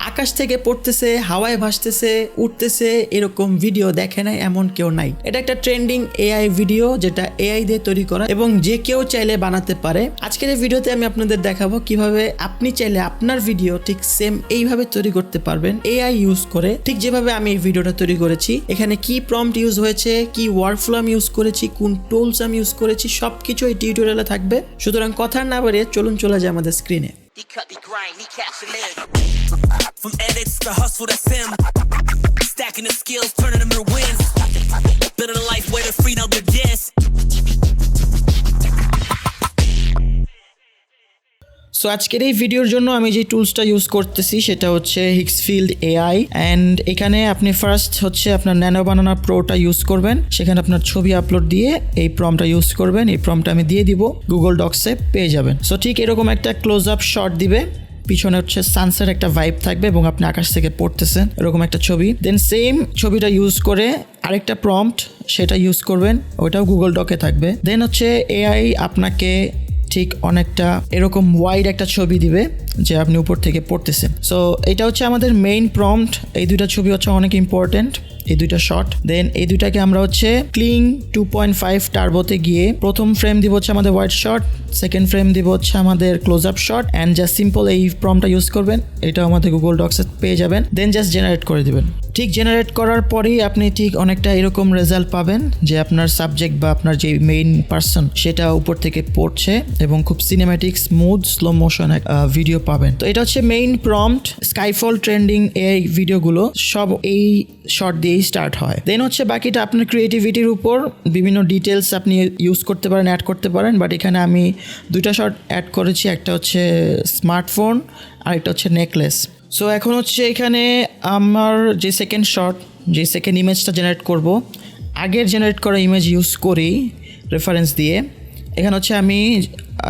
আকাশ থেকে পড়তেছে, হাওয়ায় ভাসতেছে, উঠতেছে এরকম ভিডিও দেখে নাই এমন কেউ নাই। এটা একটা ট্রেন্ডিং এআই ভিডিও যেটা এআই দিয়ে তৈরি করা এবং যে কেউ চাইলে বানাতে পারে। আজকের এই ভিডিওতে আমি আপনাদের দেখাবো কিভাবে আপনি চাইলে আপনার ভিডিও ঠিক সেম এইভাবে তৈরি করতে পারবেন এআই ইউজ করে, ঠিক যেভাবে আমি এই ভিডিওটা তৈরি করেছি। এখানে কি প্রম্পট ইউজ হয়েছে, কি ওয়ার্কফ্লো আমি ইউজ করেছি, কোন টুলস আমি ইউজ করেছি, সবকিছু এই টিউটোরিয়ালে থাকবে। সুতরাং কথা না বাড়িয়ে চলুন চলে যায় আমাদের স্ক্রিনে। From edits to hustle, that's him. Stacking the skills, turning them to wins. Building a life where they're free, now they're yes. So আজকের এই ভিডিওর জন্য আমি যে টুলসটা ইউজ করতেছি সেটা হচ্ছে Higgsfield AI অ্যান্ড এখানে আপনি ফার্স্ট হচ্ছে আপনার ন্যানো বানানা প্রোটা ইউজ করবেন। সেখানে আপনার ছবি আপলোড দিয়ে এই প্রম্পটটা ইউজ করবেন। এই প্রম্পটটা আমি দিয়ে দিব, গুগল ডক্সে পেয়ে যাবেন। সো ঠিক এরকম একটা ক্লোজ আপ শট দিবে, পিছনে হচ্ছে সানসেট একটা ভাইব থাকবে এবং আপনি আকাশ থেকে পড়তেছেন এরকম একটা ছবি। দেন সেম ছবিটা ইউজ করে আরেকটা প্রম্পট সেটা ইউজ করবেন, ওইটাও গুগল ডকে থাকবে। দেন হচ্ছে এআই আপনাকে ঠিক অনেকটা এরকম ওয়াইড একটা ছবি দিবে যে আপনি উপর থেকে পড়তেছেন। সো এটা হচ্ছে আমাদের মেইন প্রম্পট। এই দুইটা ছবি হচ্ছে অনেক ইম্পর্টেন্ট, এই দুইটা শট। দেন এই দুইটাকে আমরা হচ্ছে ক্লিং 2.5 টার্বোতে গিয়ে প্রথম ফ্রেম দিব হচ্ছে আমাদের ওয়াইড শট, সেকেন্ড ফ্রেম দিব হচ্ছে আমাদের close up shot and just simple এই প্রম্পটটা ইউজ করবেন। এটা আমাদের গুগল ডক্সে পেয়ে যাবেন। দেন জাস্ট জেনারেট করে দিবেন। ঠিক জেনারেট করার পরেই আপনি ঠিক অনেকটা এরকম রেজাল্ট পাবেন যে আপনার সাবজেক্ট বা আপনার যে মেইন পার্সন সেটা উপর থেকে পড়ছে এবং খুব cinematic smooth slow motion video পাবেন। তো এটা হচ্ছে মেইন প্রম্পট। স্কাইফল ট্রেন্ডিং এই ভিডিওগুলো সব এই শর্ট দিয়েই স্টার্ট হয়। দেন হচ্ছে বাকিটা আপনার ক্রিয়েটিভিটির উপর, বিভিন্ন ডিটেলস আপনি ইউজ করতে পারেন, অ্যাড করতে পারেন। বাট এখানে আমি দুইটা শর্ট অ্যাড করেছি, একটা হচ্ছে স্মার্টফোন আর একটা হচ্ছে নেকলেস। সো এখন হচ্ছে এখানে আমার যে সেকেন্ড শট, যে সেকেন্ড ইমেজটা জেনারেট করব, আগের জেনারেট করা ইমেজ ইউজ করি রেফারেন্স দিয়ে। এখানে হচ্ছে আমি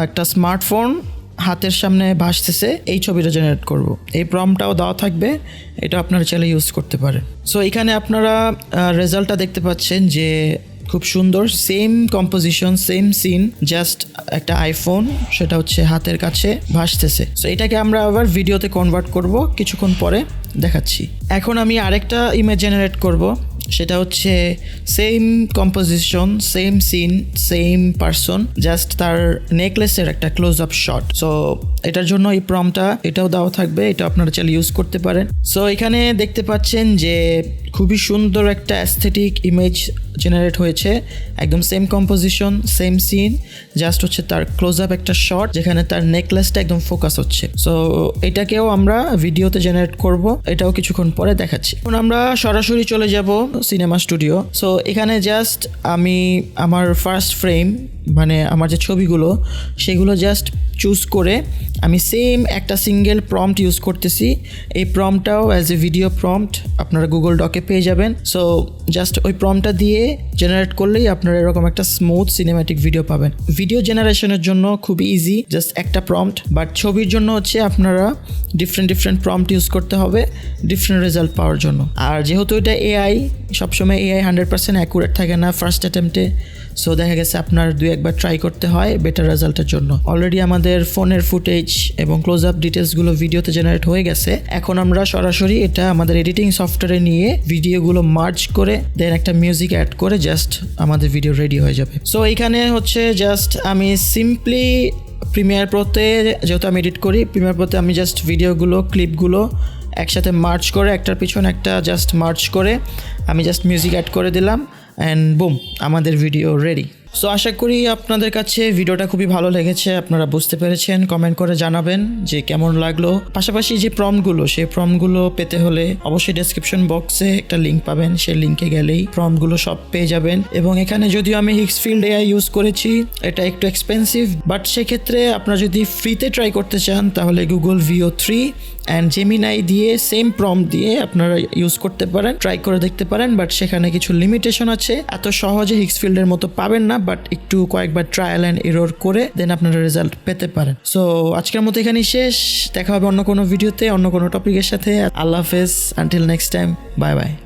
একটা স্মার্টফোন হাতের সামনে ভাসতেছে এই ছবিটা জেনারেট করব। এই প্রম্পটটাও দেওয়া থাকবে, এটা আপনারা চাইলে ইউজ করতে পারেন। সো এখানে আপনারা রেজাল্টটা দেখতে পাচ্ছেন যে খুব সুন্দর, same composition, same scene, just একটা আইফোন সেটা হচ্ছে হাতের কাছে ভাসতেছে। সো এটাকে আমরা আবার ভিডিওতে কনভার্ট করব, কিছুক্ষণ পরে দেখাচ্ছি। এখন আমি আরেকটা ইমেজ জেনারেট করব, সেটা হচ্ছে same composition, same scene, same person, just তার নেকলেসের একটা ক্লোজ আপ শট। সো এটার জন্য এই প্রম্পটটা এটাও দেওয়া থাকবে, এটা আপনারা চাইলে ইউজ করতে পারেন। সো এখানে দেখতে পাচ্ছেন যে খুবই সুন্দর একটা অ্যাস্থেটিক ইমেজ জেনারেট হয়েছে, একদম same composition, same scene, just হচ্ছে তার ক্লোজ আপ একটা শট যেখানে তার নেকলেসটা একদম ফোকাস হচ্ছে। সো এটাকেও আমরা ভিডিওতে জেনারেট করব, এটাও কিছুক্ষণ পরে দেখাচ্ছি। এখন আমরা সরাসরি চলে যাব সিনেমা স্টুডিও। সো এখানে জাস্ট আমি আমার ফার্স্ট ফ্রেম মানে আমার যে ছবিগুলো সেগুলো জাস্ট চুজ করে আমি সেম একটা সিঙ্গেল প্রম্পট ইউজ করতেছি। এই প্রম্পটটাও অ্যাজ এ ভিডিও প্রম্পট আপনারা গুগল ডকে পেয়ে যাবেন। সো জাস্ট ওই প্রম্পটটা দিয়ে জেনারেট করলেই আপনারা এরকম একটা স্মুথ সিনেম্যাটিক ভিডিও পাবেন। ভিডিও জেনারেশনের জন্য খুব ইজি, জাস্ট একটা প্রম্পট। বাট ছবির জন্য হচ্ছে আপনারা ডিফারেন্ট প্রম্পট ইউজ করতে হবে ডিফারেন্ট রেজাল্ট পাওয়ার জন্য। আর যেহেতু এটা এআই, সবসময় এআই 100% অ্যাকুরেট থাকে না ফার্স্ট অ্যাটেম্পটে। সো দেখা গেছে আপনার 2-1বার ট্রাই করতে হয় বেটার রেজাল্টের জন্য। অলরেডি আমাদের ফোনের ফুটেজ এবং ক্লোজ আপ ডিটেলসগুলো ভিডিওতে জেনারেট হয়ে গেছে। এখন আমরা সরাসরি এটা আমাদের এডিটিং সফটওয়্যারে নিয়ে ভিডিওগুলো মার্জ করে দেন একটা মিউজিক অ্যাড করে জাস্ট আমাদের ভিডিও রেডি হয়ে যাবে। সো এইখানে হচ্ছে জাস্ট আমি সিম্পলি প্রিমিয়ার প্রোতে, যেহেতু আমি এডিট করি, প্রিমিয়ার প্রোতে আমি জাস্ট ভিডিওগুলো ক্লিপগুলো একসাথে মার্জ করে একটার পিছনে একটা জাস্ট মার্জ করে আমি জাস্ট মিউজিক অ্যাড করে দিলাম অ্যান্ড বুম, আমাদের ভিডিও রেডি। সো আশা করি আপনাদের কাছে ভিডিওটা খুবই ভালো লেগেছে, আপনারা বুঝতে পেরেছেন। কমেন্ট করে জানাবেন যে কেমন লাগলো। পাশাপাশি যে প্রম্পটগুলো, সেই প্রম্পটগুলো পেতে হলে অবশ্যই ডেসক্রিপশন বক্সে একটা লিঙ্ক পাবেন, সেই লিঙ্কে গেলেই প্রম্পটগুলো সব পেয়ে যাবেন। এবং এখানে যদিও আমি Higgsfield AI ইউজ করেছি, এটা একটু এক্সপেন্সিভ, বাট সেক্ষেত্রে আপনারা যদি ফ্রিতে ট্রাই করতে চান তাহলে গুগল VO3 অ্যান্ড জেমিনাই দিয়ে সেম প্রম্পট দিয়ে আপনারা ইউজ করতে পারেন, ট্রাই করে দেখতে পারেন। বাট সেখানে কিছু লিমিটেশন আছে, এত সহজে Higgsfield-এর মতো পাবেন না, বাট একটু কয়েকবার ট্রায়াল অ্যান্ড এরর করে দেন আপনারা রেজাল্ট পেতে পারেন। সো আজকের মতো এখানেই শেষ, দেখা হবে অন্য কোনো ভিডিওতে অন্য কোনো টপিকের সাথে। আল্লাহ হাফেজ, until next time, bye bye.